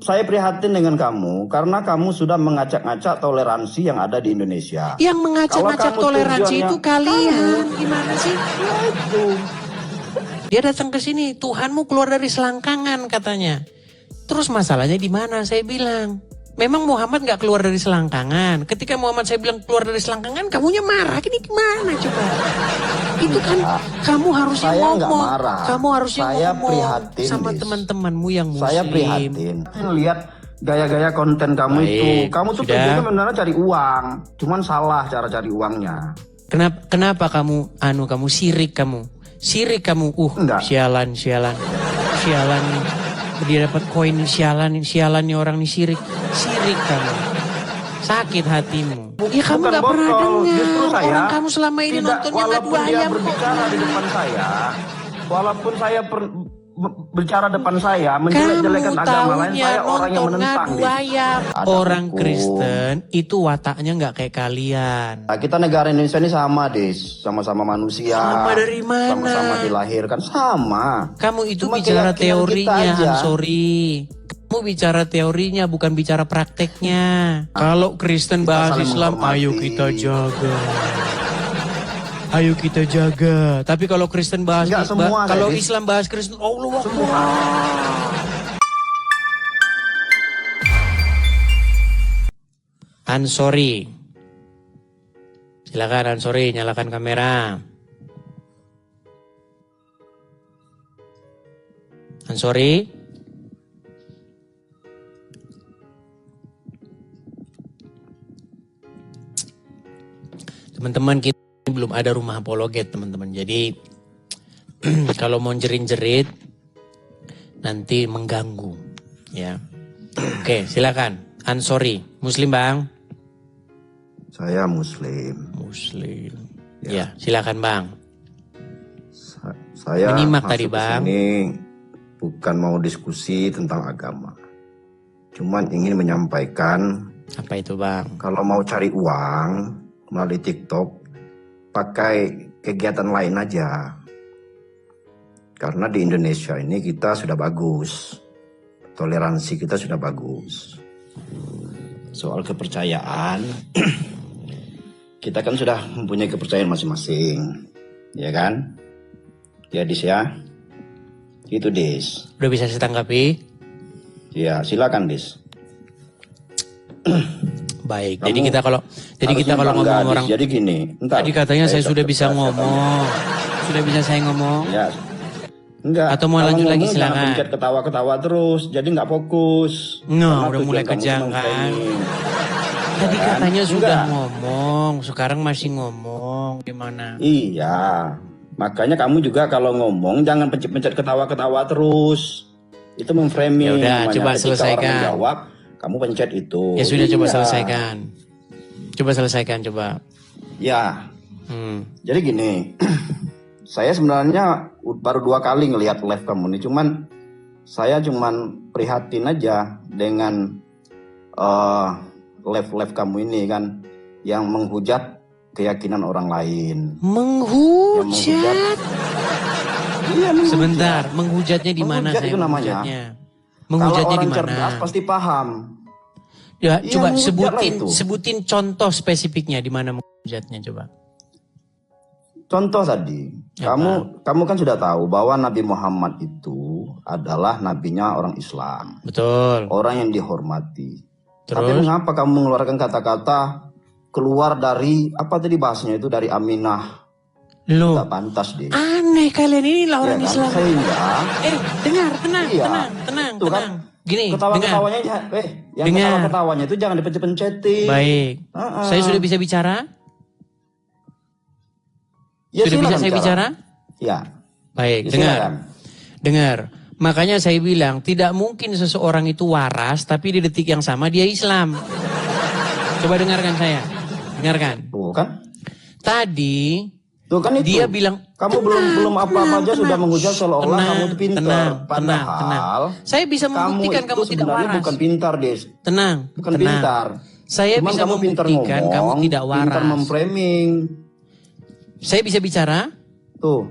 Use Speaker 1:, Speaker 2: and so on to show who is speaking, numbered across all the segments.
Speaker 1: Saya prihatin dengan kamu karena kamu sudah mengacak-ngacak toleransi yang ada di Indonesia.
Speaker 2: Yang mengacak-ngacak toleransi itu kalian. Gimana sih?
Speaker 1: Itu.
Speaker 2: Dia datang ke sini, Tuhanmu keluar dari selangkangan katanya. Terus masalahnya di mana? Saya bilang, memang Muhammad nggak keluar dari selangkangan. Ketika Muhammad saya bilang keluar dari selangkangan, kamunya marah. Ini gimana coba? Itu kan kamu harusnya
Speaker 1: saya
Speaker 2: ngomong.
Speaker 1: Marah.
Speaker 2: Kamu harusnya
Speaker 1: saya
Speaker 2: ngomong
Speaker 1: prihatin,
Speaker 2: sama teman-temanmu yang muslim.
Speaker 1: Saya prihatin. Lihat gaya-gaya konten kamu
Speaker 2: Baik,
Speaker 1: itu. Kamu tuh
Speaker 2: sudah.
Speaker 1: tujuannya benar-benar cari uang. Cuman salah cara cari uangnya.
Speaker 2: Kenapa kamu sirik kamu? Sirik kamu.
Speaker 1: Enggak.
Speaker 2: Sialan nih. Dia dapat koin sialan nih orang nih sirik kamu. Sakit hatimu. Ya kamu
Speaker 1: Bukan
Speaker 2: gak pernah
Speaker 1: botol. Justru
Speaker 2: dengar.
Speaker 1: saya
Speaker 2: Orang kamu selama ini nontonnya ngadu
Speaker 1: walaupun dia
Speaker 2: ayam kok.
Speaker 1: berbicara di depan saya, walaupun saya berbicara depan saya, menjelek-jelekan agama lain, saya orang yang menentang.
Speaker 2: Orang
Speaker 1: hukum.
Speaker 2: Kristen itu wataknya nggak kayak kalian.
Speaker 1: Nah, kita negara Indonesia ini sama, Des. Sama-sama manusia.
Speaker 2: Sama dari mana?
Speaker 1: Sama-sama dilahirkan. Sama.
Speaker 2: Kamu itu
Speaker 1: Cuma
Speaker 2: bicara
Speaker 1: keyakinan kita
Speaker 2: teorinya,
Speaker 1: aja.
Speaker 2: Sorry. Kamu bicara teorinya, bukan bicara prakteknya. Kalau Kristen bahas
Speaker 1: saling
Speaker 2: Islam,
Speaker 1: menghormati.
Speaker 2: ayo kita jaga. Ayo kita jaga. Tapi kalau Kristen bahas
Speaker 1: Enggak semua,
Speaker 2: kalau
Speaker 1: Des.
Speaker 2: Islam bahas Kristen, Allah
Speaker 1: Semua.
Speaker 2: Ansori. Silakan Ansori, nyalakan kamera. Ansori. Teman-teman, kita belum ada rumah apologet, teman-teman. Jadi kalau mau jerit-jerit nanti mengganggu, ya. Oke, silakan. Ansori, Muslim Bang?
Speaker 1: Saya Muslim.
Speaker 2: Muslim.
Speaker 1: Ya.
Speaker 2: Ya, silakan Bang.
Speaker 1: Saya
Speaker 2: Menyimak
Speaker 1: masuk
Speaker 2: tadi,
Speaker 1: ke
Speaker 2: Bang.
Speaker 1: sini bukan mau diskusi tentang agama. Cuman ingin menyampaikan
Speaker 2: Apa itu Bang?
Speaker 1: kalau mau cari uang melalui TikTok, pakai kegiatan lain aja. Karena di Indonesia ini kita sudah bagus. Toleransi kita sudah bagus. Soal kepercayaan, kita kan sudah mempunyai kepercayaan masing-masing. Ya kan? Ya Dis ya. Itu Dis.
Speaker 2: Udah bisa saya tanggapi?
Speaker 1: Ya silakan Dis.
Speaker 2: Baik.
Speaker 1: Kamu
Speaker 2: Jadi kita kalau
Speaker 1: harusnya
Speaker 2: ngomong
Speaker 1: bangga, Dis.
Speaker 2: orang,
Speaker 1: Jadi gini.
Speaker 2: tadi katanya saya sudah bisa ngomong. Sudah bisa saya ngomong.
Speaker 1: Ya. Enggak.
Speaker 2: Atau mau
Speaker 1: kalau
Speaker 2: lanjut lagi,
Speaker 1: ngomong
Speaker 2: silakan.
Speaker 1: jangan pencet ketawa-ketawa terus. Jadi nggak fokus.
Speaker 2: Nah,
Speaker 1: Karena
Speaker 2: udah mulai
Speaker 1: tujuan kamu
Speaker 2: kejang
Speaker 1: cuma
Speaker 2: kan.
Speaker 1: framing.
Speaker 2: Tadi
Speaker 1: Ya kan?
Speaker 2: katanya sudah
Speaker 1: Enggak.
Speaker 2: ngomong, sekarang masih ngomong. Gimana?
Speaker 1: Iya. Makanya kamu juga kalau ngomong jangan pencet-pencet ketawa-ketawa terus. Itu memframing.
Speaker 2: Ya udah,
Speaker 1: namanya.
Speaker 2: coba
Speaker 1: Ketika
Speaker 2: selesaikan.
Speaker 1: orang menjawab, kamu pencet itu.
Speaker 2: Ya sudah, coba
Speaker 1: Iya.
Speaker 2: selesaikan. Coba selesaikan, coba.
Speaker 1: Ya. Jadi gini. Saya sebenarnya baru 2 kali ngelihat live kamu nih. Saya cuman prihatin aja dengan live kamu ini kan. Yang menghujat keyakinan orang lain.
Speaker 2: Menghujat?
Speaker 1: Iya, menghujat.
Speaker 2: Sebentar, menghujatnya di mana
Speaker 1: Menghujat
Speaker 2: saya
Speaker 1: itu namanya.
Speaker 2: menghujatnya? Menghujatnya
Speaker 1: Kalau
Speaker 2: di
Speaker 1: orang cerdas
Speaker 2: mana?
Speaker 1: pasti paham.
Speaker 2: Ya,
Speaker 1: Iya,
Speaker 2: coba
Speaker 1: menghujat lah itu.
Speaker 2: sebutin contoh spesifiknya di mana menghujatnya coba.
Speaker 1: Contoh tadi,
Speaker 2: Ya,
Speaker 1: kamu kan sudah tahu bahwa Nabi Muhammad itu adalah nabinya orang Islam,
Speaker 2: Betul.
Speaker 1: orang yang dihormati. Tapi
Speaker 2: Terus?
Speaker 1: mengapa kamu mengeluarkan kata-kata keluar dari apa tadi bahasanya itu dari Aminah?
Speaker 2: Loh,
Speaker 1: Tak pantas deh.
Speaker 2: aneh kalian ini lah orang
Speaker 1: Ya kan?
Speaker 2: Islam.
Speaker 1: Sehingga
Speaker 2: Dengar, tenang,
Speaker 1: Iya.
Speaker 2: tenang.
Speaker 1: Tuh kan,
Speaker 2: Gini, dengar.
Speaker 1: ketawa-ketawanya yang
Speaker 2: Dengar.
Speaker 1: ketawa-ketawanya itu jangan dipencet-pencetin.
Speaker 2: Baik.
Speaker 1: Heeh.
Speaker 2: Saya sudah bisa bicara?
Speaker 1: Ya,
Speaker 2: Sudah bisa
Speaker 1: silakan
Speaker 2: saya bicara?
Speaker 1: Ya.
Speaker 2: Baik,
Speaker 1: Ya,
Speaker 2: dengar.
Speaker 1: silakan.
Speaker 2: Dengar. Makanya saya bilang, tidak mungkin seseorang itu waras, tapi di detik yang sama dia Islam. Coba dengarkan saya. Dengarkan.
Speaker 1: Tuh kan?
Speaker 2: Tadi,
Speaker 1: Tuh kan itu.
Speaker 2: dia bilang,
Speaker 1: kamu belum apa-apa aja sudah menghujat seolah-olah
Speaker 2: tenang,
Speaker 1: kamu itu pintar.
Speaker 2: tenang.
Speaker 1: Padahal
Speaker 2: Saya bisa membuktikan kamu
Speaker 1: itu
Speaker 2: tidak
Speaker 1: sebenarnya
Speaker 2: waras.
Speaker 1: bukan pintar, Des.
Speaker 2: Tenang,
Speaker 1: Bukan
Speaker 2: tenang.
Speaker 1: pintar.
Speaker 2: Saya
Speaker 1: Cuman
Speaker 2: bisa
Speaker 1: kamu pintar
Speaker 2: membuktikan
Speaker 1: ngomong,
Speaker 2: kamu tidak waras.
Speaker 1: pintar memframing.
Speaker 2: Saya bisa bicara?
Speaker 1: Tuh.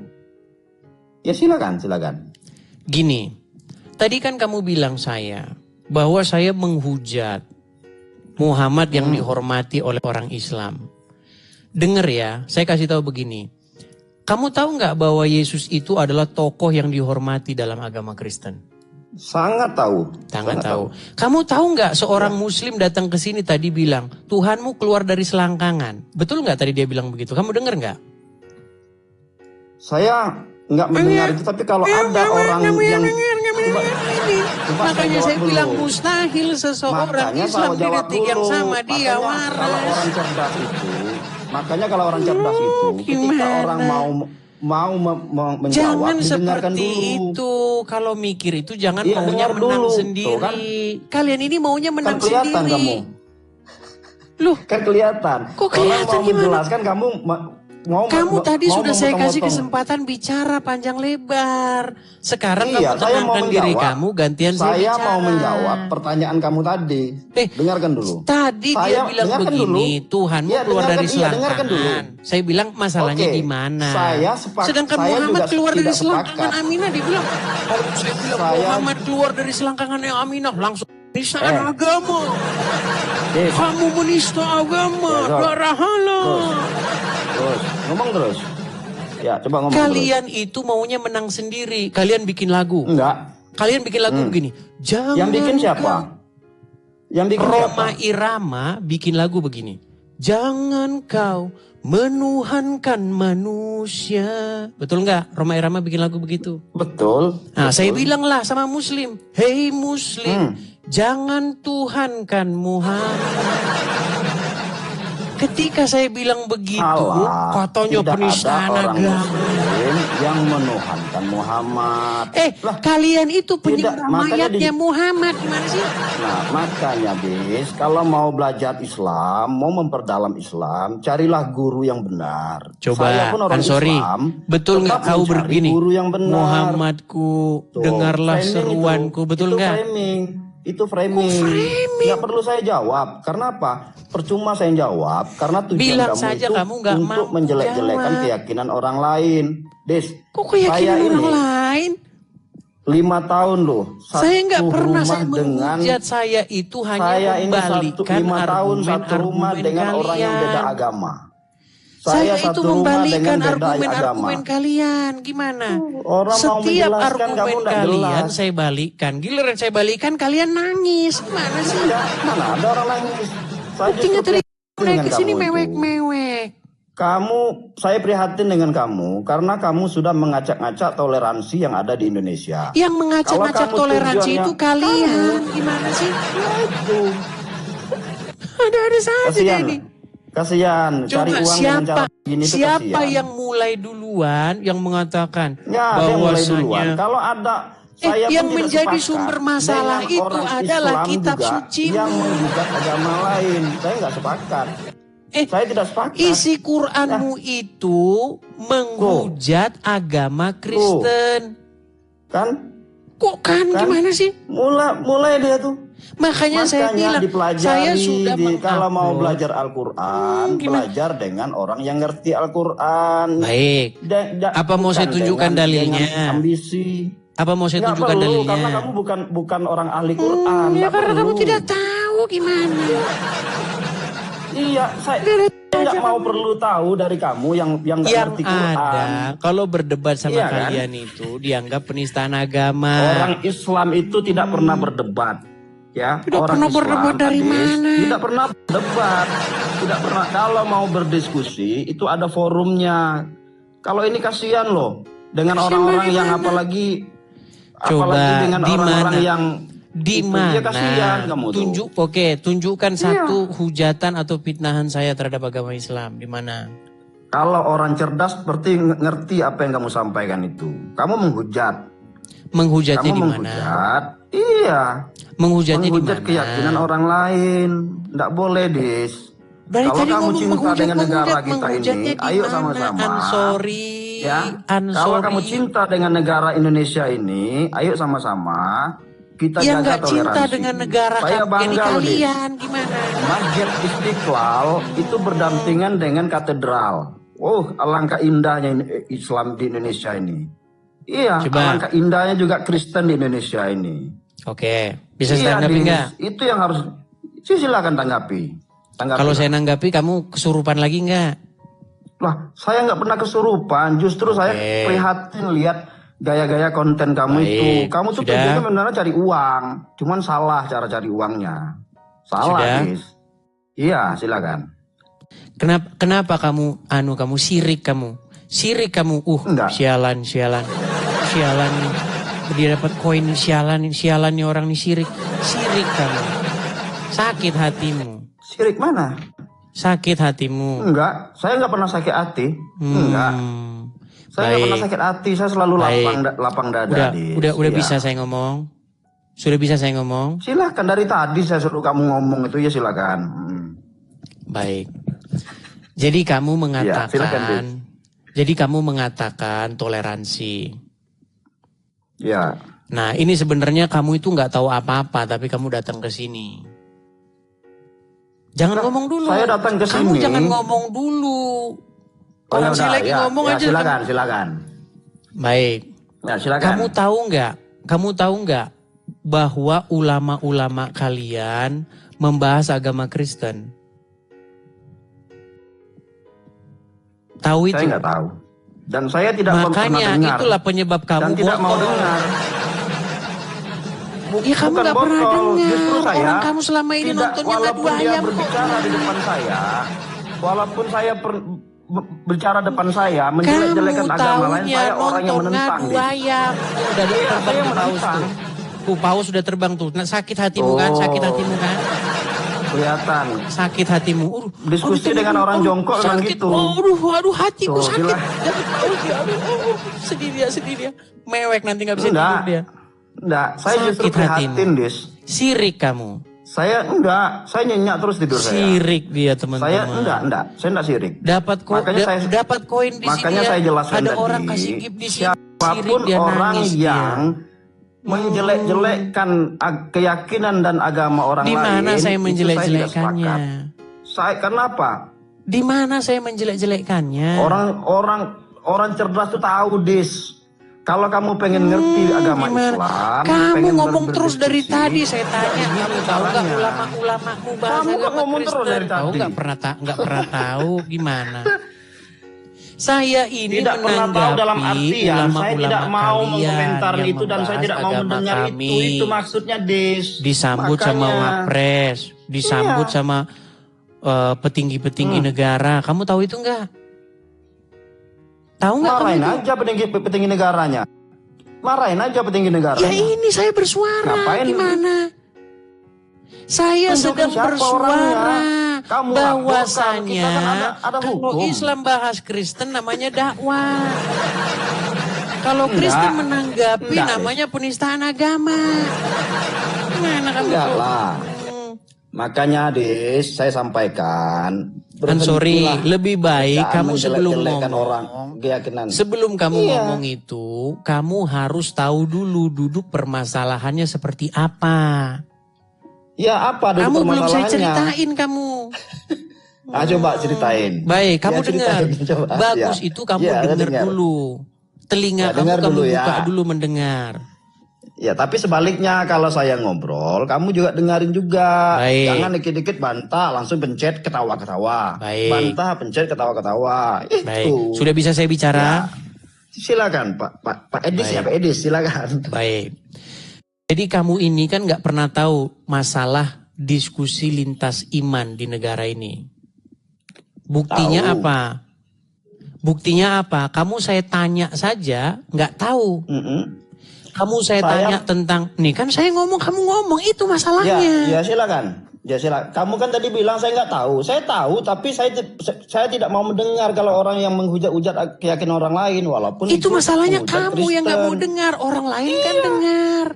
Speaker 1: Ya silakan.
Speaker 2: Gini, tadi kan kamu bilang saya, bahwa saya menghujat Muhammad yang dihormati oleh orang Islam. Dengar ya, saya kasih tahu begini. Kamu tahu nggak bahwa Yesus itu adalah tokoh yang dihormati dalam agama Kristen?
Speaker 1: Sangat tahu.
Speaker 2: Sangat tahu. Kamu tahu nggak seorang Muslim datang ke sini tadi bilang, Tuhanmu keluar dari selangkangan. Betul nggak tadi dia bilang begitu? Kamu dengar nggak?
Speaker 1: Saya nggak mendengar itu, tapi kalau ada orang yang
Speaker 2: makanya saya bilang mustahil seseorang Islam di detik yang sama dia waras.
Speaker 1: Kalau orang cerdas itu, makanya kalau orang cerdas itu, ketika orang mau menjawab,
Speaker 2: jangan
Speaker 1: didengarkan
Speaker 2: seperti
Speaker 1: dulu.
Speaker 2: itu. Kalau mikir itu jangan
Speaker 1: Iya,
Speaker 2: maunya
Speaker 1: dengar
Speaker 2: menang
Speaker 1: dulu.
Speaker 2: sendiri.
Speaker 1: Tuh, kan?
Speaker 2: Kalian ini maunya menang
Speaker 1: Kan kelihatan
Speaker 2: sendiri.
Speaker 1: kamu.
Speaker 2: Loh,
Speaker 1: Kan kelihatan.
Speaker 2: Kok kelihatan
Speaker 1: Orang mau
Speaker 2: gimana?
Speaker 1: menjelaskan kamu
Speaker 2: kamu tadi sudah saya kasih
Speaker 1: memotong-motong.
Speaker 2: kesempatan bicara panjang lebar. Sekarang
Speaker 1: Iya,
Speaker 2: kamu
Speaker 1: saya mau
Speaker 2: tenangkan diri
Speaker 1: menjawab.
Speaker 2: kamu, gantian saya bicara.
Speaker 1: Saya mau menjawab pertanyaan kamu tadi. Dengarkan dulu.
Speaker 2: Tadi dia bilang
Speaker 1: dengarkan
Speaker 2: begini,
Speaker 1: dulu.
Speaker 2: Tuhanmu
Speaker 1: Iya,
Speaker 2: keluar dari
Speaker 1: dengarkan dulu.
Speaker 2: selangkangan. Saya bilang masalahnya
Speaker 1: Oke,
Speaker 2: di mana? Sedangkan
Speaker 1: saya
Speaker 2: Muhammad
Speaker 1: juga
Speaker 2: keluar dari
Speaker 1: tidak
Speaker 2: selangkangan
Speaker 1: sepakat.
Speaker 2: Aminah, dia bilang, kalau saya bilang Muhammad keluar dari selangkangan yang Aminah, langsung penistaan agama. Kamu menista agama, darah halal.
Speaker 1: Terus, ngomong terus. Ya, coba ngomong
Speaker 2: Kalian itu maunya menang sendiri. Kalian bikin lagu.
Speaker 1: Enggak.
Speaker 2: Kalian bikin lagu begini. Jangan
Speaker 1: Yang bikin siapa? Yang bikin
Speaker 2: Roma
Speaker 1: siapa?
Speaker 2: Irama bikin lagu begini. Jangan kau menuhankan manusia. Betul nggak? Roma Irama bikin lagu begitu.
Speaker 1: Betul.
Speaker 2: Nah, saya bilang lah sama Muslim. Hei Muslim, jangan tuhankan Muhammad. Ketika saya bilang begitu, katanya penistaan agama.
Speaker 1: Yang menuhankan Muhammad.
Speaker 2: Kalian itu penyembah mayatnya Muhammad, gimana sih?
Speaker 1: Nah, makanya bis, kalau mau belajar Islam, mau memperdalam Islam, carilah guru yang benar.
Speaker 2: Coba,
Speaker 1: Saya pun orang Islam,
Speaker 2: betul nggak kau begini?
Speaker 1: Guru yang benar.
Speaker 2: Muhammadku, dengarlah seruanku, betul nggak?
Speaker 1: Itu framing. Nggak perlu saya jawab. Karena apa? Percuma saya jawab. Karena tujuan
Speaker 2: bilang
Speaker 1: kamu
Speaker 2: saja
Speaker 1: itu
Speaker 2: kamu nggak
Speaker 1: untuk
Speaker 2: mau
Speaker 1: menjelek-jelekan
Speaker 2: jawab.
Speaker 1: keyakinan orang lain. Des,
Speaker 2: Kok keyakinan
Speaker 1: saya
Speaker 2: orang
Speaker 1: ini
Speaker 2: lain?
Speaker 1: 5 tahun loh.
Speaker 2: Saya nggak pernah
Speaker 1: rumah
Speaker 2: menghujat saya itu hanya
Speaker 1: saya ini
Speaker 2: membalikan
Speaker 1: 5 tahun satu rumah
Speaker 2: argumen-argumen
Speaker 1: dengan
Speaker 2: kalian.
Speaker 1: orang yang beda agama.
Speaker 2: Saya itu
Speaker 1: satu rumah
Speaker 2: membalikan
Speaker 1: dengan beda
Speaker 2: argumen-argumen kalian. Gimana?
Speaker 1: Orang mau
Speaker 2: Setiap
Speaker 1: menjelaskan, kamu
Speaker 2: argumen
Speaker 1: nggak
Speaker 2: kalian
Speaker 1: jelas.
Speaker 2: saya balikan. Giliran saya balikan kalian nangis. Gimana sih?
Speaker 1: Mana ada orang nangis. Saya
Speaker 2: Buktinya
Speaker 1: justru
Speaker 2: tadi
Speaker 1: prihatin
Speaker 2: naik
Speaker 1: dengan
Speaker 2: ke sini
Speaker 1: kamu itu.
Speaker 2: mewek-mewek.
Speaker 1: Saya prihatin dengan kamu karena kamu sudah mengacak-ngacak toleransi yang ada di Indonesia.
Speaker 2: Yang mengacak-ngacak
Speaker 1: Kalau kamu
Speaker 2: toleransi itu kalian. Gimana sih? Ada saja
Speaker 1: Kasihan.
Speaker 2: ini.
Speaker 1: Kasihan, cari
Speaker 2: Coba
Speaker 1: uang dengan cara begini itu
Speaker 2: siapa
Speaker 1: kasihan.
Speaker 2: yang mulai duluan yang mengatakan
Speaker 1: Ya, ada yang mulai duluan.
Speaker 2: bahwasanya
Speaker 1: Kalau ada saya
Speaker 2: yang
Speaker 1: pun tidak
Speaker 2: menjadi
Speaker 1: sepakat
Speaker 2: sumber masalah
Speaker 1: dengan
Speaker 2: itu
Speaker 1: orang
Speaker 2: adalah
Speaker 1: Islam
Speaker 2: kitab
Speaker 1: juga
Speaker 2: suci
Speaker 1: yang menggugat agama lain. Saya nggak sepakat. Saya tidak sepakat.
Speaker 2: Isi Qur'anmu itu menghujat agama Kristen.
Speaker 1: Kan?
Speaker 2: Kok kan? Gimana sih?
Speaker 1: Mulai dia tuh.
Speaker 2: Makanya saya bilang,
Speaker 1: dipelajari,
Speaker 2: saya sudah
Speaker 1: kalau mau
Speaker 2: mengupload.
Speaker 1: belajar Al-Quran, belajar dengan orang yang ngerti Al-Quran.
Speaker 2: Baik. Apa mau saya tunjukkan dalilnya?
Speaker 1: Dengan ambisi.
Speaker 2: Apa mau saya
Speaker 1: Nggak
Speaker 2: tunjukkan
Speaker 1: perlu,
Speaker 2: dalilnya?
Speaker 1: karena kamu bukan orang ahli Quran.
Speaker 2: Ya
Speaker 1: Nggak
Speaker 2: karena kamu
Speaker 1: perlu.
Speaker 2: tidak tahu gimana.
Speaker 1: Iya, saya nggak mau perlu tahu dari kamu yang nggak
Speaker 2: Yang
Speaker 1: ngerti Quran.
Speaker 2: ada, kalau berdebat sama
Speaker 1: Iya, kan?
Speaker 2: kalian itu dianggap penistaan agama.
Speaker 1: Orang Islam itu tidak pernah berdebat. Ya,
Speaker 2: Tidak
Speaker 1: orang
Speaker 2: pernah
Speaker 1: Islam,
Speaker 2: berdebat dari
Speaker 1: Adis,
Speaker 2: mana?
Speaker 1: Tidak pernah berdebat. Tidak pernah. Kalau mau berdiskusi itu ada forumnya. Kalau ini kasihan loh dengan orang-orang yang apalagi dengan
Speaker 2: di
Speaker 1: orang-orang
Speaker 2: mana?
Speaker 1: yang
Speaker 2: Di
Speaker 1: itu,
Speaker 2: mana?
Speaker 1: ya kasihan kamu tuh.
Speaker 2: Tunjukkan satu hujatan atau fitnahan saya terhadap agama Islam. Di mana?
Speaker 1: Kalau orang cerdas seperti ngerti apa yang kamu sampaikan itu. Kamu menghujat.
Speaker 2: Menghujatnya di
Speaker 1: Kamu
Speaker 2: mana?
Speaker 1: menghujat. Iya.
Speaker 2: Menghujatnya di
Speaker 1: Menghujat
Speaker 2: mana?
Speaker 1: keyakinan orang lain. Nggak boleh, Dis.
Speaker 2: Dari
Speaker 1: Kalau
Speaker 2: tadi
Speaker 1: kamu
Speaker 2: ngomong
Speaker 1: cinta dengan negara kita
Speaker 2: menghujatnya
Speaker 1: ini,
Speaker 2: di
Speaker 1: ayo
Speaker 2: mana?
Speaker 1: sama-sama.
Speaker 2: Ansori.
Speaker 1: Ya. Kalau kamu cinta dengan negara Indonesia ini, ayo sama-sama kita
Speaker 2: yang
Speaker 1: jaga
Speaker 2: nggak cinta
Speaker 1: toleransi.
Speaker 2: dengan negara
Speaker 1: Saya
Speaker 2: kamu, ini
Speaker 1: bangga loh, Dis.
Speaker 2: kalian gimana?
Speaker 1: Masjid Istiqlal itu berdampingan dengan katedral. Oh, alangkah indahnya Islam di Indonesia ini. Iya,
Speaker 2: Coba.
Speaker 1: alangkah indahnya juga Kristen di Indonesia ini.
Speaker 2: Oke, bisa
Speaker 1: Iya,
Speaker 2: saya tanggapi
Speaker 1: Dis.
Speaker 2: nggak?
Speaker 1: Itu yang harus. Silakan tanggapi.
Speaker 2: Kalau saya nanggapi, kamu kesurupan lagi nggak?
Speaker 1: Lah, saya nggak pernah kesurupan. Justru saya prihatin lihat gaya-gaya konten kamu itu. Kamu tuh tujuannya sebenarnya cari uang. Cuman salah cara cari uangnya. Salah, Dis. Iya, silakan.
Speaker 2: Kenapa kamu sirik kamu? Sirik kamu.
Speaker 1: Enggak.
Speaker 2: Sialan nih. Dia dapat koin sialan nih orang nih sirik. Sirik kamu. Sakit hatimu.
Speaker 1: Sirik mana?
Speaker 2: Sakit hatimu.
Speaker 1: Enggak, saya nggak pernah sakit hati. Enggak. Saya nggak pernah sakit hati, saya selalu lapang dada.
Speaker 2: Udah bisa saya ngomong? Sudah bisa saya ngomong?
Speaker 1: Silakan, dari tadi saya suruh kamu ngomong itu ya silakan.
Speaker 2: Baik. Jadi kamu mengatakan, toleransi.
Speaker 1: Ya.
Speaker 2: Nah, ini sebenarnya kamu itu nggak tahu apa-apa, tapi kamu datang ke sini. Jangan ngomong dulu.
Speaker 1: Saya datang ke sini.
Speaker 2: Kamu jangan ngomong dulu. Orang lagi ngomong aja.
Speaker 1: Silakan.
Speaker 2: Baik.
Speaker 1: Ya, silakan.
Speaker 2: Kamu tahu nggak bahwa ulama-ulama kalian membahas agama Kristen? Tahu itu?
Speaker 1: Saya nggak tahu. Dan saya tidak pernah dengar.
Speaker 2: Makanya itulah penyebab kamu
Speaker 1: dan tidak mau dengar.
Speaker 2: Ya kamu nggak pernah dengar.
Speaker 1: Justru saya
Speaker 2: orang kamu selama ini nontonnya ngadu ayam
Speaker 1: berbicara di depan saya, walaupun saya berbicara depan saya menjelek-jelekan agama lain, saya orang yang menentang.
Speaker 2: Ngadu ayam. Dari terbang paus tuh. Paus sudah terbang tuh. Nah, sakit hatimu kan?
Speaker 1: Kelihatan.
Speaker 2: Sakit hatimu.
Speaker 1: Diskusi dengan orang jongkok kan gitu.
Speaker 2: Aduh hatiku sakit. Sedih dia. Mewek nanti nggak bisa tidur dia.
Speaker 1: Enggak, saya justru prihatin, Dis.
Speaker 2: Sirik kamu.
Speaker 1: Saya nyenyak terus tidur saya.
Speaker 2: Sirik dia, teman-teman.
Speaker 1: Saya enggak sirik.
Speaker 2: Dapat koin di sini.
Speaker 1: Makanya saya jelaskan
Speaker 2: ada
Speaker 1: tadi.
Speaker 2: Orang kasih gift di sini.
Speaker 1: Siapapun orang yang menjelek-jelekkan keyakinan dan agama orang lain.
Speaker 2: Di mana saya menjelek-jelekannya?
Speaker 1: Kenapa?
Speaker 2: Di mana saya menjelek-jelekannya?
Speaker 1: Orang cerdas tuh tahu, Dis. Kalau kamu pengen ngerti agama Islam,
Speaker 2: kamu ngomong terus dari tadi. Saya tanya, kamu tahu nggak ulama-ulamamu bahasa
Speaker 1: kamu
Speaker 2: agama
Speaker 1: ngomong terus dari tadi.
Speaker 2: Tahu nggak pernah tahu gimana? Saya ini
Speaker 1: tidak pernah tahu dalam artian saya tidak mau mengomentar itu dan saya tidak mau mendengar itu maksudnya, Des.
Speaker 2: Disambut sama wapres, disambut sama petinggi-petinggi negara. Kamu tahu itu nggak? Tahu nggak?
Speaker 1: Marahin aja petinggi negaranya. Marahin aja petinggi negaranya.
Speaker 2: Ya ini saya bersuara.
Speaker 1: Ngapain?
Speaker 2: Gimana? Saya sedang bersuara bahwasanya kalau Islam bahas Kristen namanya dakwah. Kalau Kristen menanggapi namanya penistaan agama. Gimana kamu?
Speaker 1: Enggak lah. Makanya, Des, saya sampaikan.
Speaker 2: Lebih baik kamu sebelum ngomong itu, kamu harus tahu dulu duduk permasalahannya seperti apa.
Speaker 1: Ya apa duduk
Speaker 2: kamu belum saya
Speaker 1: permasalahannya?
Speaker 2: ceritain kamu.
Speaker 1: Coba ceritain.
Speaker 2: Baik, kamu dengar. Bagus itu kamu dengar dulu. Telinga kamu buka dulu mendengar.
Speaker 1: Ya, tapi sebaliknya kalau saya ngobrol, kamu juga dengarin juga.
Speaker 2: Baik.
Speaker 1: Jangan dikit-dikit bantah, langsung pencet ketawa-ketawa. Bantah, pencet ketawa-ketawa.
Speaker 2: Itu. Sudah bisa saya bicara?
Speaker 1: Ya. Silakan, Pak Edis. Ya, Pak Edis, silakan.
Speaker 2: Baik. Jadi kamu ini kan nggak pernah tahu masalah diskusi lintas iman di negara ini. Buktinya apa? Buktinya apa? Kamu saya tanya saja nggak tahu. Kamu saya tanya tentang, nih kan saya ngomong, kamu ngomong, itu masalahnya.
Speaker 1: Ya silakan. Ya silakan. Kamu kan tadi bilang saya nggak tahu. Saya tahu, tapi saya tidak mau mendengar kalau orang yang menghujat-hujat keyakinan orang lain, walaupun
Speaker 2: itu masalahnya kamu Kristen. Yang nggak mau dengar, orang lain kan dengar.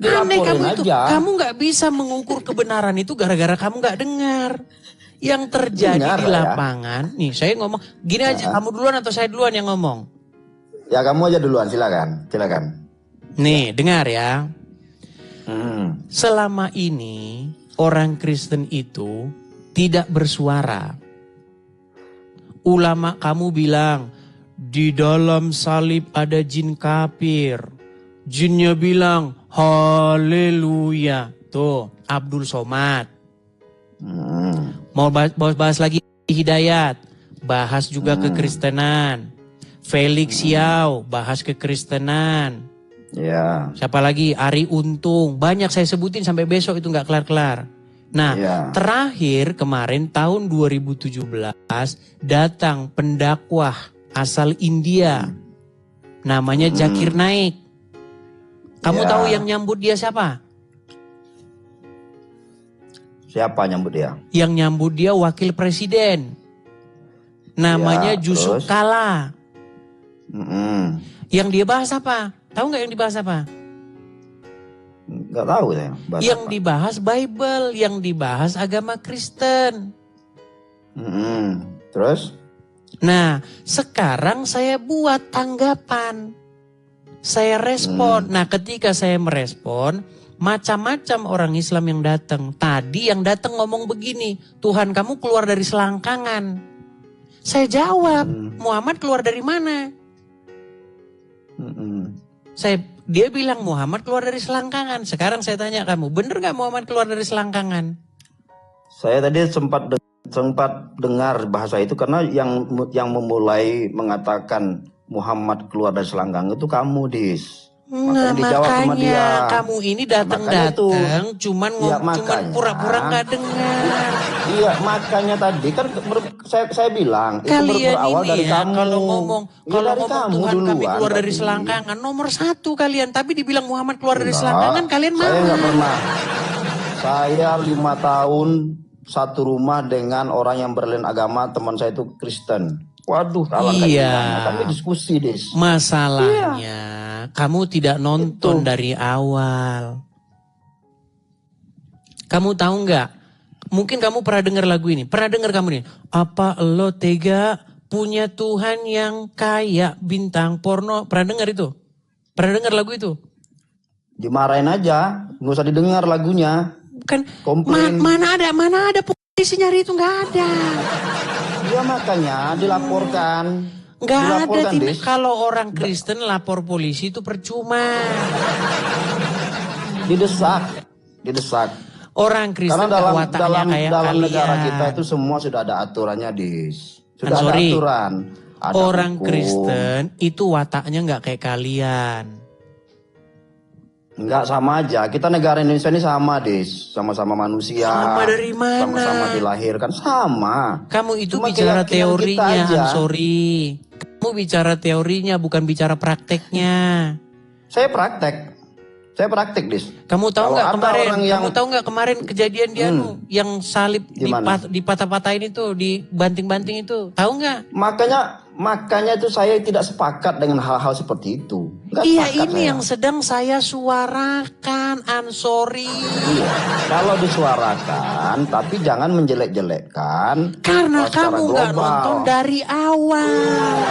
Speaker 2: Aneh kamu itu, kamu nggak bisa mengukur kebenaran itu gara-gara kamu nggak dengar. Yang terjadi di lapangan, nih saya ngomong, gini aja, kamu duluan atau saya duluan yang ngomong?
Speaker 1: Ya kamu aja duluan, silakan.
Speaker 2: Nih, dengar ya. Selama ini orang Kristen itu tidak bersuara. Ulama kamu bilang di dalam salib ada jin kafir, Jinnya bilang, haleluya. Tuh, Abdul Somad. Mau bahas lagi Hidayat, bahas juga kekristenan. Felix Yao, bahas kekristenan.
Speaker 1: Ya.
Speaker 2: Siapa lagi? Ari Untung. Banyak saya sebutin sampai besok itu nggak kelar-kelar. Nah, terakhir kemarin tahun 2017 datang pendakwah asal India. Namanya Zakir Naik. Kamu tahu yang nyambut dia siapa?
Speaker 1: Siapa nyambut dia?
Speaker 2: Yang nyambut dia wakil presiden. Namanya Yusuf Kala. Yang dia bahas apa? Tahu nggak yang dibahas apa?
Speaker 1: Nggak tahu saya.
Speaker 2: Yang dibahas Bible, yang dibahas agama Kristen.
Speaker 1: Terus?
Speaker 2: Nah, sekarang saya buat tanggapan. Saya respon. Nah, ketika saya merespon, macam-macam orang Islam yang datang. Tadi yang datang ngomong begini, Tuhan kamu keluar dari selangkangan. Saya jawab, Muhammad keluar dari mana? Dia bilang Muhammad keluar dari selangkangan. Sekarang saya tanya kamu, bener gak Muhammad keluar dari selangkangan?
Speaker 1: Saya tadi sempat dengar bahasa itu karena yang memulai mengatakan Muhammad keluar dari selangkangan itu kamu, Dis.
Speaker 2: Nah, makanya kamu ini datang cuman pura-pura nggak dengar.
Speaker 1: Iya, makanya tadi kan saya bilang
Speaker 2: kalian
Speaker 1: itu berawal
Speaker 2: ini
Speaker 1: dari kamu.
Speaker 2: Kalau ngomong Tuhan kami keluar dari
Speaker 1: tadi.
Speaker 2: selangkangan nomor 1 kalian, tapi dibilang Muhammad keluar dari selangkangan kalian marah.
Speaker 1: Saya nggak pernah. Saya 5 tahun satu rumah dengan orang yang berlain agama, teman saya itu Kristen. Waduh, kami diskusi, Des.
Speaker 2: Masalahnya kamu tidak nonton dari awal. Kamu tahu nggak? Mungkin kamu pernah dengar lagu ini. Pernah dengar kamu nih? Apa lo tega punya Tuhan yang kayak bintang porno? Pernah dengar itu? Pernah dengar lagu itu?
Speaker 1: Dimarahin aja, nggak usah didengar lagunya.
Speaker 2: Kan mana ada polisi nyari itu, nggak ada.
Speaker 1: Ya makanya dilaporkan.
Speaker 2: Nggak ada. Kalau orang Kristen lapor polisi itu percuma.
Speaker 1: Didesak.
Speaker 2: Orang Kristen
Speaker 1: karena dalam negara kita itu semua sudah ada aturannya, Dis. Sudah ada aturan. Ada
Speaker 2: orang
Speaker 1: hukum.
Speaker 2: Kristen itu wataknya nggak kayak kalian.
Speaker 1: Enggak, sama aja. Kita negara Indonesia ini sama, Dis. Sama-sama manusia.
Speaker 2: Sama dari mana?
Speaker 1: Sama-sama dilahirkan. Sama.
Speaker 2: Kamu itu cuma bicara teorinya, sorry. Kamu bicara teorinya, bukan bicara prakteknya.
Speaker 1: Saya praktek, Dis.
Speaker 2: Kamu tahu nggak kemarin kejadian dia yang salib dipatah-patahin itu, dibanting-banting itu. Tahu nggak? Makanya itu saya tidak sepakat dengan hal-hal seperti itu. Iya, ini yang sedang saya suarakan, Ansori.
Speaker 1: Iya, kalau disuarakan, tapi jangan menjelek-jelekkan.
Speaker 2: Karena kamu nggak nonton dari awal.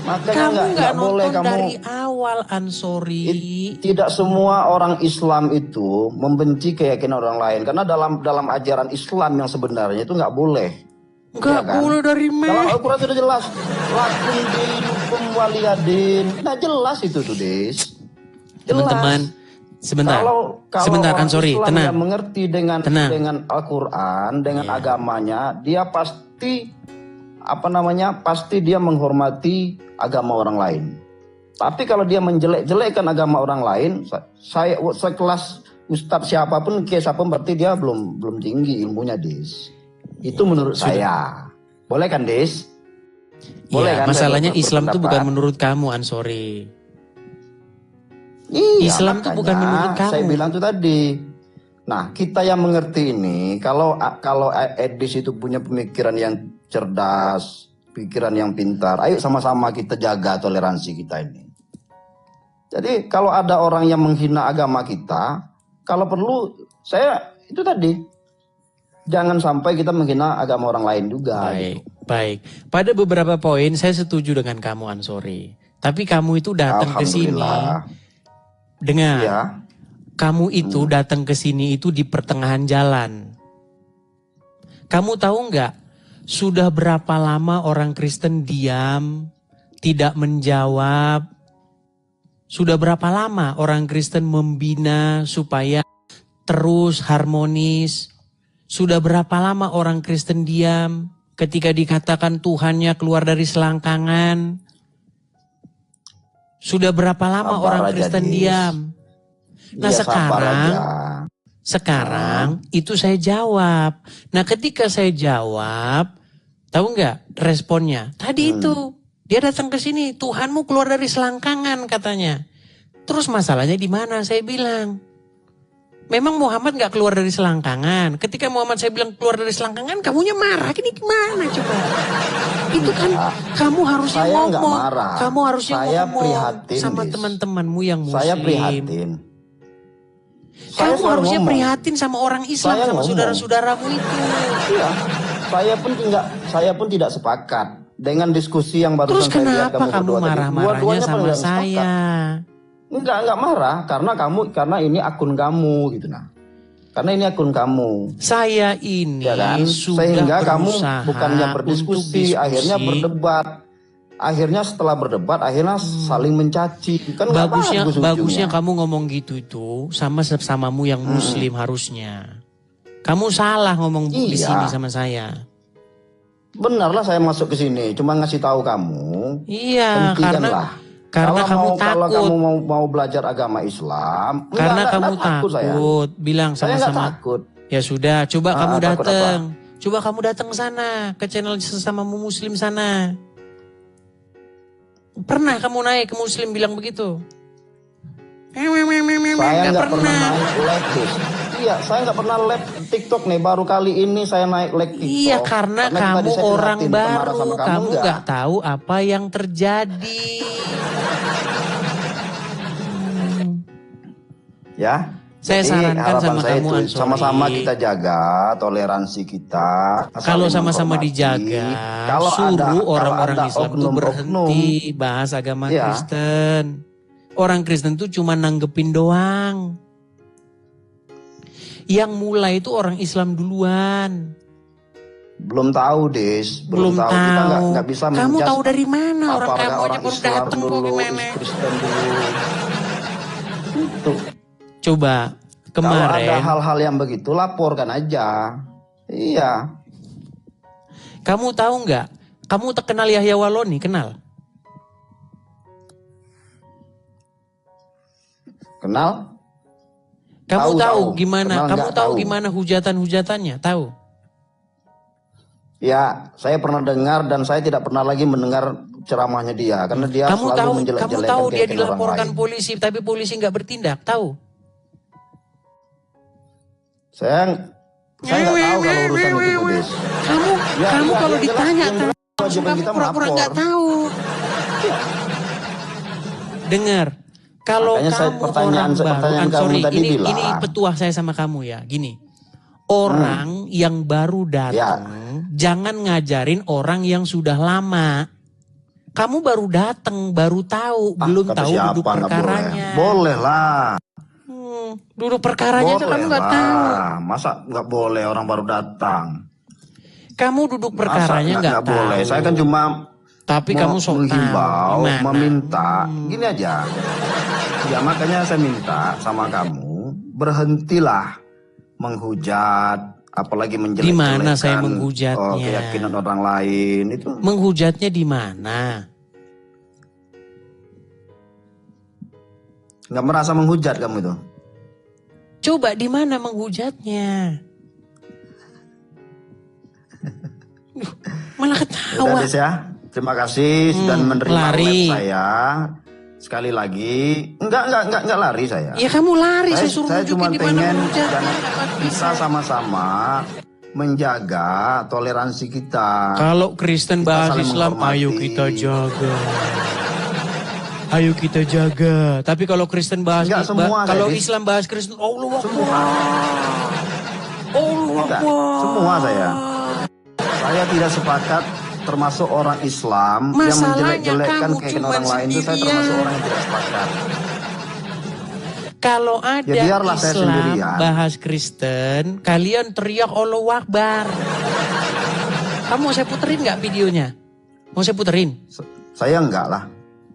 Speaker 1: Makanya nggak boleh kamu
Speaker 2: dari awal, Ansori.
Speaker 1: Tidak semua orang Islam itu membenci keyakinan orang lain, karena dalam ajaran Islam yang sebenarnya itu nggak boleh.
Speaker 2: Nggak boleh dari mana?
Speaker 1: Dalam Al-Quran sudah jelas. Lakum dinukum waliyadin. Nah jelas itu tuh, Des.
Speaker 2: Teman-teman, sebentar Ansori, tenang.
Speaker 1: Yang mengerti dengan Al-Quran, dengan agamanya, dia pasti pasti dia menghormati agama orang lain. Tapi kalau dia menjelek-jelekkan agama orang lain, saya sekelas ustadz siapapun, siapapun, berarti dia belum tinggi ilmunya, Des. Itu menurut saya. Boleh kan, Des? Boleh kan?
Speaker 2: Masalahnya Islam itu bukan menurut kamu, Ansori.
Speaker 1: Iya,
Speaker 2: Islam itu bukan menurut kamu.
Speaker 1: Saya bilang itu tadi. Nah, kita yang mengerti ini, kalau Edis itu punya pemikiran yang cerdas, pikiran yang pintar, ayo sama-sama kita jaga toleransi kita ini. Jadi kalau ada orang yang menghina agama kita, kalau perlu itu tadi, jangan sampai kita menghina agama orang lain juga.
Speaker 2: Baik. Pada beberapa poin saya setuju dengan kamu, Ansori. Tapi kamu itu datang ke sini dengan kamu itu datang ke sini itu di pertengahan jalan. Kamu tahu nggak? Sudah berapa lama orang Kristen diam, tidak menjawab, Sudah berapa lama orang Kristen membina supaya terus harmonis? Sudah berapa lama orang Kristen diam ketika dikatakan Tuhannya keluar dari selangkangan? Sudah berapa lama
Speaker 1: Sabar
Speaker 2: orang
Speaker 1: aja,
Speaker 2: Kristen
Speaker 1: Dis.
Speaker 2: diam? Nah
Speaker 1: Iya, sabar aja.
Speaker 2: sekarang itu saya jawab. Nah ketika saya jawab, tahu nggak responnya? Tadi itu dia datang ke sini, Tuhanmu keluar dari selangkangan katanya. Terus masalahnya di mana? Saya bilang, memang Muhammad nggak keluar dari selangkangan. Ketika Muhammad saya bilang keluar dari selangkangan, kamunya marah. Ini gimana coba? Itu kan kamu harusnya
Speaker 1: Saya nggak
Speaker 2: ngomong.
Speaker 1: marah.
Speaker 2: Kamu harusnya
Speaker 1: Saya
Speaker 2: ngomong
Speaker 1: prihatin,
Speaker 2: sama
Speaker 1: Dis.
Speaker 2: teman-temanmu yang muslim.
Speaker 1: Saya prihatin. Saya
Speaker 2: Kamu
Speaker 1: selalu
Speaker 2: harusnya
Speaker 1: ngomong.
Speaker 2: prihatin sama orang Islam,
Speaker 1: Saya
Speaker 2: sama
Speaker 1: ngomong.
Speaker 2: saudara-saudaramu itu.
Speaker 1: Iya. Saya pun tidak sepakat dengan diskusi yang barusan
Speaker 2: Terus
Speaker 1: saya lihat
Speaker 2: kenapa kamu
Speaker 1: berdua tadi.
Speaker 2: marah-marahnya
Speaker 1: Dua-duanya
Speaker 2: sama
Speaker 1: pada
Speaker 2: saya?
Speaker 1: Enggak marah karena ini akun kamu gitu nah. Karena ini akun kamu.
Speaker 2: Saya ini
Speaker 1: Ya kan?
Speaker 2: sudah
Speaker 1: Sehingga kamu
Speaker 2: berusaha
Speaker 1: bukannya
Speaker 2: untuk
Speaker 1: berdiskusi,
Speaker 2: diskusi.
Speaker 1: akhirnya berdebat. Akhirnya setelah berdebat, akhirnya saling mencaci. Kan nggak
Speaker 2: Bagusnya
Speaker 1: bagus ujungnya.
Speaker 2: kamu ngomong gitu itu sama sesamamu yang muslim harusnya. Kamu salah ngomong di
Speaker 1: Iya.
Speaker 2: sini sama saya.
Speaker 1: Benarlah saya masuk ke sini, cuma ngasih tahu kamu.
Speaker 2: Iya,
Speaker 1: Hentikanlah.
Speaker 2: karena kamu
Speaker 1: Kalau
Speaker 2: takut.
Speaker 1: kamu mau belajar agama Islam,
Speaker 2: Karena kamu
Speaker 1: takut saya.
Speaker 2: takut. Bilang
Speaker 1: Saya nggak
Speaker 2: sama-sama.
Speaker 1: takut.
Speaker 2: Ya sudah, coba kamu
Speaker 1: takut
Speaker 2: datang. Coba kamu datang sana ke channel sesamamu muslim sana. Pernah kamu naik ke muslim bilang begitu?
Speaker 1: Saya nggak pernah naik live Dis. Iya, saya nggak pernah live TikTok nih. Baru kali ini saya naik live TikTok.
Speaker 2: Iya, karena kamu
Speaker 1: tadi saya
Speaker 2: orang
Speaker 1: prihatin, bukan marah
Speaker 2: baru,
Speaker 1: sama
Speaker 2: kamu
Speaker 1: enggak.
Speaker 2: nggak tahu apa yang terjadi.
Speaker 1: Ya.
Speaker 2: Saya
Speaker 1: Jadi,
Speaker 2: sarankan
Speaker 1: harapan
Speaker 2: sama
Speaker 1: saya
Speaker 2: kamu,
Speaker 1: itu,
Speaker 2: Ansori.
Speaker 1: sama-sama kita jaga toleransi kita.
Speaker 2: Kalau
Speaker 1: saling
Speaker 2: sama-sama
Speaker 1: menghormati.
Speaker 2: dijaga,
Speaker 1: Kalau
Speaker 2: suruh orang-orang
Speaker 1: ada
Speaker 2: Islam itu berhenti bahas agama
Speaker 1: Iya.
Speaker 2: Kristen. Orang Kristen itu cuma nanggepin doang. Yang mulai itu orang Islam duluan.
Speaker 1: Belum tahu, Des.
Speaker 2: Belum tahu.
Speaker 1: Kita nggak bisa
Speaker 2: Kamu
Speaker 1: menjudge
Speaker 2: tahu dari mana? Orang
Speaker 1: apakah
Speaker 2: kamu aja
Speaker 1: orang
Speaker 2: baru
Speaker 1: Islam
Speaker 2: datang kok
Speaker 1: dulu,
Speaker 2: gimana?
Speaker 1: Kristen dulu. Itu.
Speaker 2: Coba
Speaker 1: Kalau ada
Speaker 2: kemarin
Speaker 1: hal-hal yang begitu, laporkan aja. Iya.
Speaker 2: kamu tahu nggak? Kamu terkenal Yahya Waloni, kenal?
Speaker 1: Kenal?
Speaker 2: Kamu tahu
Speaker 1: tahu.
Speaker 2: gimana?
Speaker 1: Kenal
Speaker 2: Kamu
Speaker 1: nggak?
Speaker 2: tahu
Speaker 1: Tahu.
Speaker 2: gimana hujatan-hujatannya? Tahu?
Speaker 1: Ya, saya pernah dengar dan saya tidak pernah lagi mendengar ceramahnya dia. Karena dia
Speaker 2: Kamu
Speaker 1: selalu
Speaker 2: tahu
Speaker 1: menjelek-jelekan
Speaker 2: dia
Speaker 1: keyakinan orang
Speaker 2: dilaporkan
Speaker 1: lain.
Speaker 2: polisi, tapi polisi nggak bertindak. Tahu?
Speaker 1: Saya nggak tahu kalau urusan itu, Des.
Speaker 2: Kamu
Speaker 1: Ya,
Speaker 2: kalau
Speaker 1: jelas,
Speaker 2: ditanya
Speaker 1: yang jelas
Speaker 2: langsung
Speaker 1: kewajiban
Speaker 2: kamu
Speaker 1: kita
Speaker 2: pura-pura
Speaker 1: melapor.
Speaker 2: nggak tahu. Dengar, kalau
Speaker 1: Makanya
Speaker 2: kamu
Speaker 1: pertanyaan kamu
Speaker 2: sorry,
Speaker 1: tadi
Speaker 2: ini
Speaker 1: bilang.
Speaker 2: petuah saya sama kamu ya, gini. Orang yang baru datang, jangan ngajarin orang yang sudah lama. Kamu baru datang, baru tahu, belum
Speaker 1: kata
Speaker 2: tahu
Speaker 1: siapa,
Speaker 2: duduk
Speaker 1: nggak
Speaker 2: perkaranya.
Speaker 1: Boleh lah.
Speaker 2: Duduk perkaranya aja kamu nggak tahu.
Speaker 1: Masa nggak boleh orang baru datang?
Speaker 2: Kamu duduk
Speaker 1: Masa
Speaker 2: perkaranya nggak tahu.
Speaker 1: boleh? Saya kan cuma
Speaker 2: Tapi kamu sok
Speaker 1: menghimbau,
Speaker 2: tahu. Gimana?
Speaker 1: meminta. Gini aja. Ya makanya saya minta sama kamu, berhentilah menghujat, apalagi menjelek-jelekan.
Speaker 2: Di mana saya menghujatnya?
Speaker 1: Keyakinan orang lain itu.
Speaker 2: Menghujatnya di mana?
Speaker 1: Nggak merasa menghujat kamu itu?
Speaker 2: Coba di mana menghujatnya? Malah ketawa.
Speaker 1: Udah Des ya. Terima kasih sudah menerima
Speaker 2: lari.
Speaker 1: web saya. Sekali lagi, enggak lari saya.
Speaker 2: Ya kamu lari, saya suruh
Speaker 1: Saya cuma
Speaker 2: nunjukin di mana
Speaker 1: pengen
Speaker 2: menghujatnya.
Speaker 1: dan bisa sama-sama menjaga toleransi kita.
Speaker 2: Kalau Kristen
Speaker 1: Kita
Speaker 2: bahas
Speaker 1: saling
Speaker 2: Islam,
Speaker 1: menghormati.
Speaker 2: ayo kita jaga. Ayo kita jaga. Tapi kalau Kristen bahas
Speaker 1: Enggak semua,
Speaker 2: kalau
Speaker 1: Dedis.
Speaker 2: Islam bahas Kristen, Allah
Speaker 1: Semua. Enggak,
Speaker 2: Akbar.
Speaker 1: semua saya. Saya tidak sepakat termasuk orang Islam yang
Speaker 2: Masalahnya
Speaker 1: menjelek-jelekkan
Speaker 2: kamu
Speaker 1: keyakinan
Speaker 2: cuman
Speaker 1: orang lain itu saya
Speaker 2: sendirian.
Speaker 1: termasuk orang yang tidak sepakat.
Speaker 2: Kalau ada
Speaker 1: Ya, biarlah saya
Speaker 2: Islam
Speaker 1: sendirian.
Speaker 2: bahas Kristen, kalian teriak Allahu Akbar. Kamu mau saya puterin nggak videonya? Mau saya puterin?
Speaker 1: Saya enggak lah.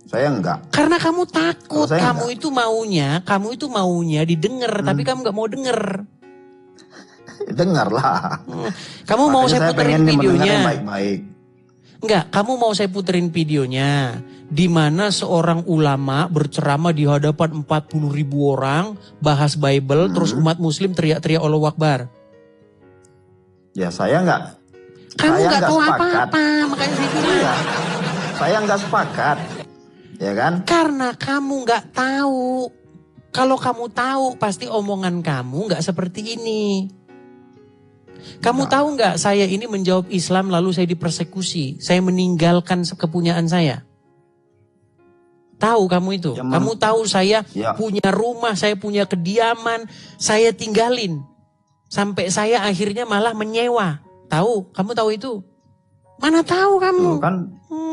Speaker 1: Saya enggak.
Speaker 2: Karena kamu takut,
Speaker 1: Kalau saya
Speaker 2: kamu itu maunya didengar, tapi kamu nggak mau denger.
Speaker 1: Dengarlah.
Speaker 2: Kamu mau saya puterin
Speaker 1: pengen
Speaker 2: videonya?
Speaker 1: mendengar yang baik-baik.
Speaker 2: Enggak, kamu mau saya puterin videonya. Di mana seorang ulama berceramah di hadapan 40.000 orang, bahas Bible, terus umat muslim teriak-teriak Allahu Akbar.
Speaker 1: Ya saya enggak.
Speaker 2: Kamu
Speaker 1: saya
Speaker 2: nggak tahu
Speaker 1: sepakat.
Speaker 2: apa-apa, makanya saya bilang.
Speaker 1: Iya. Saya enggak sepakat. Ya kan?
Speaker 2: Karena kamu nggak tahu. Kalau kamu tahu, pasti omongan kamu nggak seperti ini. Kamu tahu nggak, saya ini menjawab Islam lalu saya dipersekusi. Saya meninggalkan kepunyaan saya. Tahu kamu itu? Kamu tahu saya punya rumah, saya punya kediaman, saya tinggalin. Sampai saya akhirnya malah menyewa. Tahu? Kamu tahu itu? Mana tahu kamu?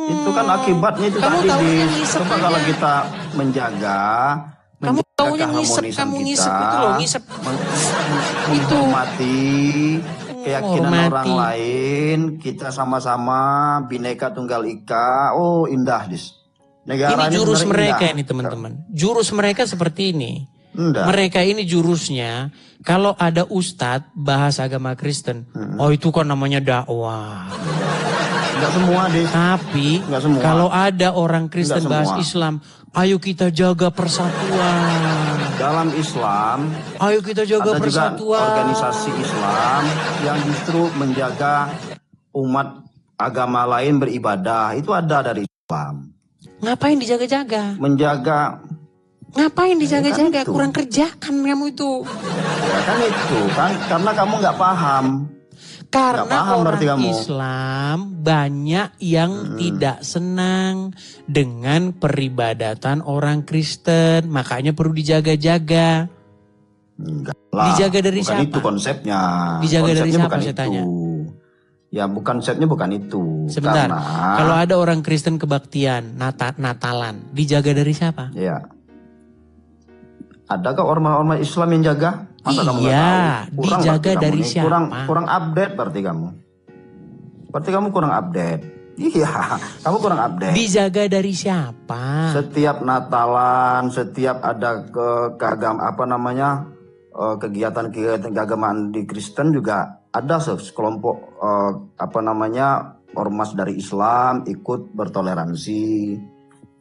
Speaker 1: Itu kan akibatnya itu
Speaker 2: kamu
Speaker 1: tadi.
Speaker 2: Coba
Speaker 1: kalau kita menjaga
Speaker 2: keharmonisan kamu ngisep itu loh, ngisep.
Speaker 1: Menghormati keyakinan orang lain, kita sama-sama Bhinneka Tunggal Ika. Oh, indah, Dis. Negara
Speaker 2: ini jurus mereka
Speaker 1: indah.
Speaker 2: ini teman-teman. Jurus mereka seperti ini.
Speaker 1: Enggak.
Speaker 2: Mereka ini jurusnya, kalau ada ustadz bahas agama Kristen, oh itu kan namanya dakwah.
Speaker 1: Enggak semua, Dis.
Speaker 2: Tapi
Speaker 1: Enggak semua.
Speaker 2: kalau ada orang Kristen bahas Islam, ayo kita jaga persatuan.
Speaker 1: Dalam Islam,
Speaker 2: ayo kita jaga
Speaker 1: ada
Speaker 2: persatuan.
Speaker 1: juga organisasi Islam yang justru menjaga umat agama lain beribadah. Itu ada dari Islam.
Speaker 2: Ngapain dijaga-jaga?
Speaker 1: Menjaga.
Speaker 2: Ngapain dijaga-jaga?
Speaker 1: Kan
Speaker 2: kurang kerjaan kamu itu.
Speaker 1: Ya kan itu kan karena kamu nggak paham.
Speaker 2: Karena
Speaker 1: paham
Speaker 2: orang Islam banyak yang tidak senang dengan peribadatan orang Kristen. Makanya perlu dijaga-jaga.
Speaker 1: Enggak lah.
Speaker 2: Dijaga dari
Speaker 1: bukan
Speaker 2: siapa?
Speaker 1: Itu konsepnya.
Speaker 2: Dijaga
Speaker 1: konsepnya
Speaker 2: dari siapa
Speaker 1: bukan
Speaker 2: saya
Speaker 1: itu.
Speaker 2: tanya?
Speaker 1: Ya bukan konsepnya bukan itu.
Speaker 2: Sebentar.
Speaker 1: Karena,
Speaker 2: kalau ada orang Kristen kebaktian, Natalan, dijaga dari siapa?
Speaker 1: Ya. Adakah ormas-ormas Islam yang jaga? Masa kamu nggak tahu?
Speaker 2: Dijaga dari siapa?
Speaker 1: Kurang update berarti kamu. Berarti kamu kurang update. Iya, kamu kurang update.
Speaker 2: Dijaga dari siapa?
Speaker 1: Setiap Natalan, setiap ada kegiatan-kegiatan keagamaan di Kristen juga ada sekelompok ormas dari Islam ikut bertoleransi,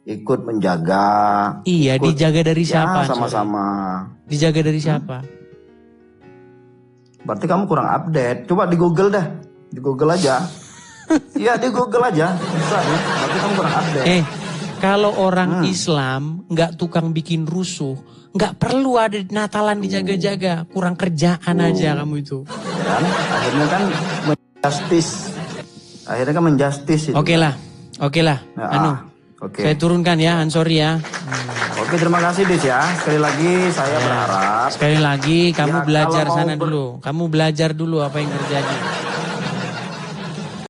Speaker 1: ikut menjaga.
Speaker 2: Iya, dijaga dari siapa?
Speaker 1: Sama-sama.
Speaker 2: Dijaga dari siapa?
Speaker 1: Berarti kamu kurang update. Coba di Google dah. Di Google aja. Iya, di Google aja. Bisa ya. Berarti kamu kurang update.
Speaker 2: Kalau orang Islam nggak tukang bikin rusuh, nggak perlu ada Natalan dijaga-jaga. Kurang kerjaan aja kamu itu.
Speaker 1: Dan akhirnya kan menjustis itu.
Speaker 2: Oke lah. Saya turunkan ya, sorry ya.
Speaker 1: Oke, terima kasih Dis ya. Sekali lagi saya berharap.
Speaker 2: Sekali lagi kamu belajar sana dulu. Kamu belajar dulu apa yang terjadi.